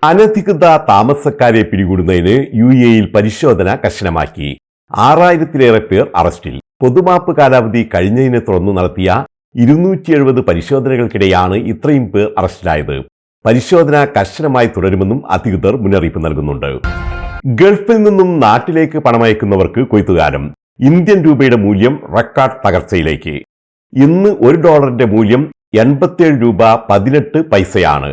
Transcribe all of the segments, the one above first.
അനധികൃത താമസക്കാരെ പിടികൂടുന്നതിന് UAE പരിശോധന കർശനമാക്കി. 6000-ലേറെ പേർ അറസ്റ്റിൽ. പൊതുമാപ്പ് കാലാവധി കഴിഞ്ഞതിനെ തുടർന്ന് നടത്തിയ 270 പരിശോധനകൾക്കിടെയാണ് ഇത്രയും പേർ അറസ്റ്റിലായത്. പരിശോധന കർശനമായി തുടരുമെന്നും അധികൃതർ മുന്നറിയിപ്പ് നൽകുന്നുണ്ട്. ഗൾഫിൽ നിന്നും നാട്ടിലേക്ക് പണമയക്കുന്നവർക്ക് കൊയ്ത്തുകാലം. ഇന്ത്യൻ രൂപയുടെ മൂല്യം റെക്കോർഡ് തകർച്ചയിലേക്ക്. ഇന്ന് $1 മൂല്യം 87 രൂപ 18 പൈസയാണ്.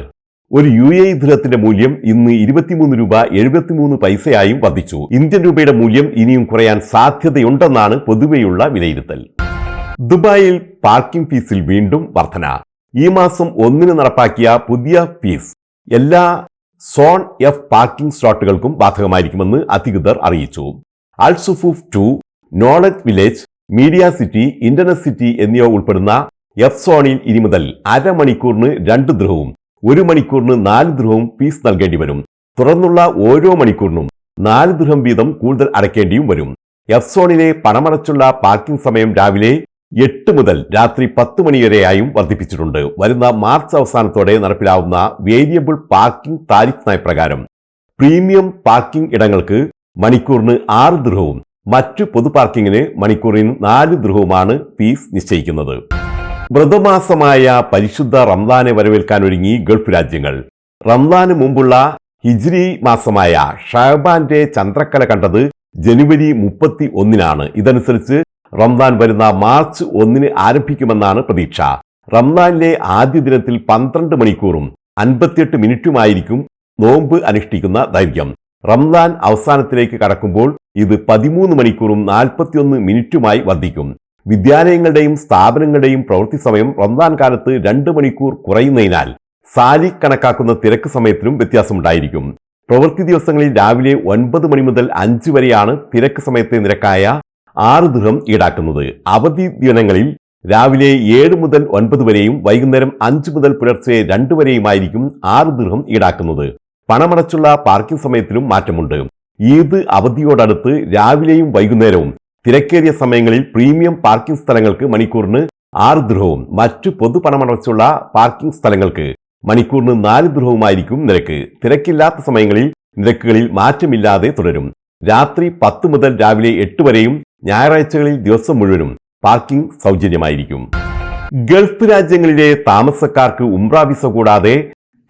ഒരു UAE ദിർഹത്തിന്റെ മൂല്യം ഇന്ന് 23 രൂപ 73 പൈസയായും വർദ്ധിച്ചു. ഇന്ത്യൻ രൂപയുടെ മൂല്യം ഇനിയും കുറയാൻ സാധ്യതയുണ്ടെന്നാണ് പൊതുവെയുള്ള വിലയിരുത്തൽ. ദുബായിൽ പാർക്കിംഗ് ഫീസിൽ വീണ്ടും വർധന. ഈ മാസം 1-ന് നടപ്പാക്കിയ പുതിയ ഫീസ് എല്ലാ സോൺ F പാർക്കിംഗ് സ്ലോട്ടുകൾക്കും ബാധകമായിരിക്കുമെന്ന് അധികൃതർ അറിയിച്ചു. അൽ സുഫൂഫ് 2, knowledge village, media city, internet city എന്നിവ ഉൾപ്പെടുന്ന F സോണിൽ ഇനി മുതൽ അരമണിക്കൂറിന് 2 ദിർഹവും 1 മണിക്കൂറിന് 4 ദിർഹവും ഫീസ് നൽകേണ്ടി വരും. തുടർന്നുള്ള ഓരോ മണിക്കൂറിനും 4 ദിർഹം വീതം കൂടുതൽ അടയ്ക്കേണ്ടിയും വരും. F സോണിലെ പണമടച്ചുള്ള പാർക്കിംഗ് സമയം രാവിലെ 8 മുതൽ രാത്രി 10 മണിവരെയായും വർദ്ധിപ്പിച്ചിട്ടുണ്ട്. വരുന്ന മാർച്ച് അവസാനത്തോടെ നടപ്പിലാവുന്ന വേരിയബിൾ പാർക്കിംഗ് താരിഫ് നയപ്രകാരം പ്രീമിയം പാർക്കിംഗ് ഇടങ്ങൾക്ക് മണിക്കൂറിന് 6 ദിർഹവും മറ്റു പൊതു പാർക്കിങ്ങിന് മണിക്കൂറിന് 4 ദിർഹവുമാണ് ഫീസ് നിശ്ചയിക്കുന്നത്. വ്രതമാസമായ പരിശുദ്ധ റംദാനെ വരവേൽക്കാനൊരുങ്ങി ഗൾഫ് രാജ്യങ്ങൾ. റംദാന് മുമ്പുള്ള ഹിജ്രി മാസമായ ഷഅബാന്റെ ചന്ദ്രക്കല കണ്ടത് ജനുവരി 31-നാണ്. ഇതനുസരിച്ച് റംദാൻ വരുന്ന മാർച്ച് 1-ന് ആരംഭിക്കുമെന്നാണ് പ്രതീക്ഷ. റംദാനിലെ ആദ്യ ദിനത്തിൽ 12 മണിക്കൂറും 58 മിനിറ്റുമായിരിക്കും നോമ്പ് അനുഷ്ഠിക്കുന്ന ദൈർഘ്യം. റംദാൻ അവസാനത്തിലേക്ക് കടക്കുമ്പോൾ ഇത് 13 മണിക്കൂറും 41 മിനിറ്റുമായി വർദ്ധിക്കും. വിദ്യാലയങ്ങളുടെയും സ്ഥാപനങ്ങളുടെയും പ്രവൃത്തി സമയം റംദാൻ കാലത്ത് 2 മണിക്കൂർ കുറയുന്നതിനാൽ സാലി കണക്കാക്കുന്ന തിരക്ക് സമയത്തിനും വ്യത്യാസമുണ്ടായിരിക്കും. പ്രവൃത്തി ദിവസങ്ങളിൽ രാവിലെ 9 മണി മുതൽ 5 വരെയാണ് തിരക്ക് സമയത്തെ നിരക്കായ 6 ദിർഹം ഈടാക്കുന്നത്. അവധി ദിനങ്ങളിൽ രാവിലെ 7 മുതൽ 9 വരെയും വൈകുന്നേരം 5 മുതൽ പുലർച്ചെ 2 വരെയുമായിരിക്കും 6 ദിർഹം ഈടാക്കുന്നത്. പണമടച്ചുള്ള പാർക്കിംഗ് സമയത്തിലും മാറ്റമുണ്ട്. ഈദ് അവധിയോടടുത്ത് രാവിലെയും വൈകുന്നേരവും തിരക്കേറിയ സമയങ്ങളിൽ പ്രീമിയം പാർക്കിംഗ് സ്ഥലങ്ങൾക്ക് മണിക്കൂറിന് 6 ദിർഹവും മറ്റു പൊതു പണമടച്ചുള്ള പാർക്കിംഗ് സ്ഥലങ്ങൾക്ക് മണിക്കൂറിന് 4 ദിർഹവുമായിരിക്കും നിരക്ക്. തിരക്കില്ലാത്ത സമയങ്ങളിൽ നിരക്കുകളിൽ മാറ്റമില്ലാതെ തുടരും. രാത്രി 10 മുതൽ രാവിലെ 8 വരെയും ഞായറാഴ്ചകളിൽ ദിവസം മുഴുവനും പാർക്കിംഗ് സൗജന്യമായിരിക്കും. ഗൾഫ് രാജ്യങ്ങളിലെ താമസക്കാർക്ക് ഉംറ വിസ കൂടാതെ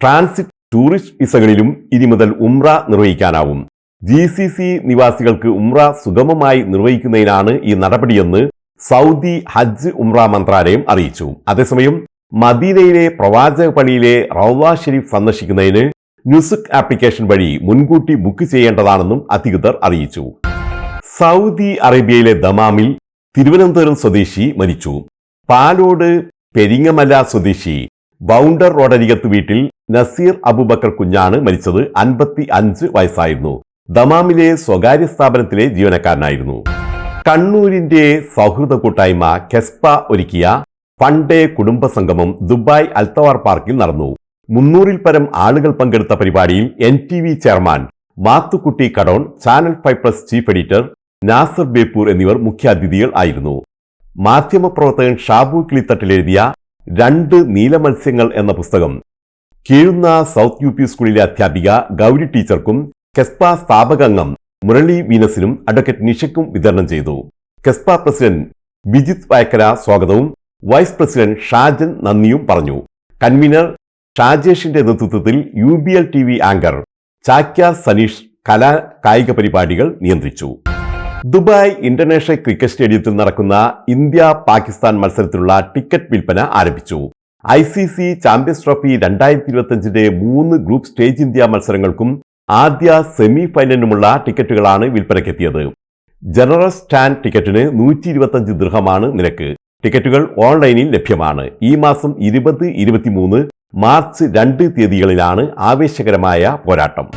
ട്രാൻസിറ്റ് ടൂറിസ്റ്റ് വിസകളിലും ഇനി മുതൽ ഉംറ നിർവഹിക്കാനാവും. GCC നിവാസികൾക്ക് ഉംറ സുഗമമായി നിർവഹിക്കുന്നതിനാണ് ഈ നടപടിയെന്ന് സൗദി ഹജ്ജ് ഉംറ മന്ത്രാലയം അറിയിച്ചു. അതേസമയം മദീനയിലെ പ്രവാചക പള്ളിയിലെ റൗള ഷെരീഫ് സന്ദർശിക്കുന്നതിന് നുസുക് ആപ്ലിക്കേഷൻ വഴി മുൻകൂട്ടി ബുക്ക് ചെയ്യേണ്ടതാണെന്നും അധികൃതർ അറിയിച്ചു. സൗദി അറേബ്യയിലെ ദമാമിൽ തിരുവനന്തപുരം സ്വദേശി മരിച്ചു. പാലോട് പെരിങ്ങമല സ്വദേശി ബൗണ്ടർ റോഡരികത്ത് വീട്ടിൽ നസീർ അബൂബക്കർ കുഞ്ഞാണ് മരിച്ചത്. 55 വയസ്സായിരുന്നു. ദമാമിലെ സ്വകാര്യ സ്ഥാപനത്തിലെ ജീവനക്കാരനായിരുന്നു. കണ്ണൂരിന്റെ സൗഹൃദ കൂട്ടായ്മ കെസ്പ ഒരുക്കിയ ഫണ്ടേ കുടുംബ സംഗമം ദുബായ് അൽത്തവാർ പാർക്കിൽ നടന്നു. 300-ൽ പരം ആളുകൾ പങ്കെടുത്ത പരിപാടിയിൽ NTV chairman Mathukutty Kadon, channel 5+ chief editor Nasar Beypore എന്നിവർ മുഖ്യാതിഥികൾ ആയിരുന്നു. മാധ്യമപ്രവർത്തകൻ ഷാബു കിളിത്തട്ടിൽ എഴുതിയ 2 നീലമത്സ്യങ്ങൾ എന്ന പുസ്തകം കീഴുന്ന സൗത്ത് UP സ്കൂളിലെ അധ്യാപിക ഗൗരി ടീച്ചർക്കും കെസ്പ സ്ഥാപകാംഗം മുരളി വീനസിനും അഡ്വക്കേറ്റ് നിഷയ്ക്കും വിതരണം ചെയ്തു. കെസ്പ പ്രസിഡന്റ് വിജിത് വയക്കര സ്വാഗതവും വൈസ് പ്രസിഡന്റ് ഷാജൻ നന്ദിയും പറഞ്ഞു. കൺവീനർ ഷാജേഷിന്റെ നേതൃത്വത്തിൽ UBL TV anchor Chakyar Saneesh കായിക പരിപാടികൾ നിയന്ത്രിച്ചു. ദുബായ് ഇന്റർനാഷണൽ ക്രിക്കറ്റ് സ്റ്റേഡിയത്തിൽ നടക്കുന്ന ഇന്ത്യ-പാകിസ്ഥാൻ മത്സരത്തിനുള്ള ടിക്കറ്റ് വിൽപ്പന ആരംഭിച്ചു. ICC ചാമ്പ്യൻസ് ട്രോഫി 2025-ന്റെ 3 ഗ്രൂപ്പ് സ്റ്റേജ് ഇന്ത്യ മത്സരങ്ങൾക്കും ആദ്യ സെമി ഫൈനലിനുമുള്ള ടിക്കറ്റുകളാണ് വിൽപ്പനയ്ക്കെത്തിയത്. ജനറൽ സ്റ്റാൻഡ് ടിക്കറ്റിന് 125 ദിർഹമാണ് നിരക്ക്. ടിക്കറ്റുകൾ ഓൺലൈനിൽ ലഭ്യമാണ്. ഈ മാസം 20, 23, മാർച്ച് 2 തീയതികളിലാണ് ആവേശകരമായ പോരാട്ടം.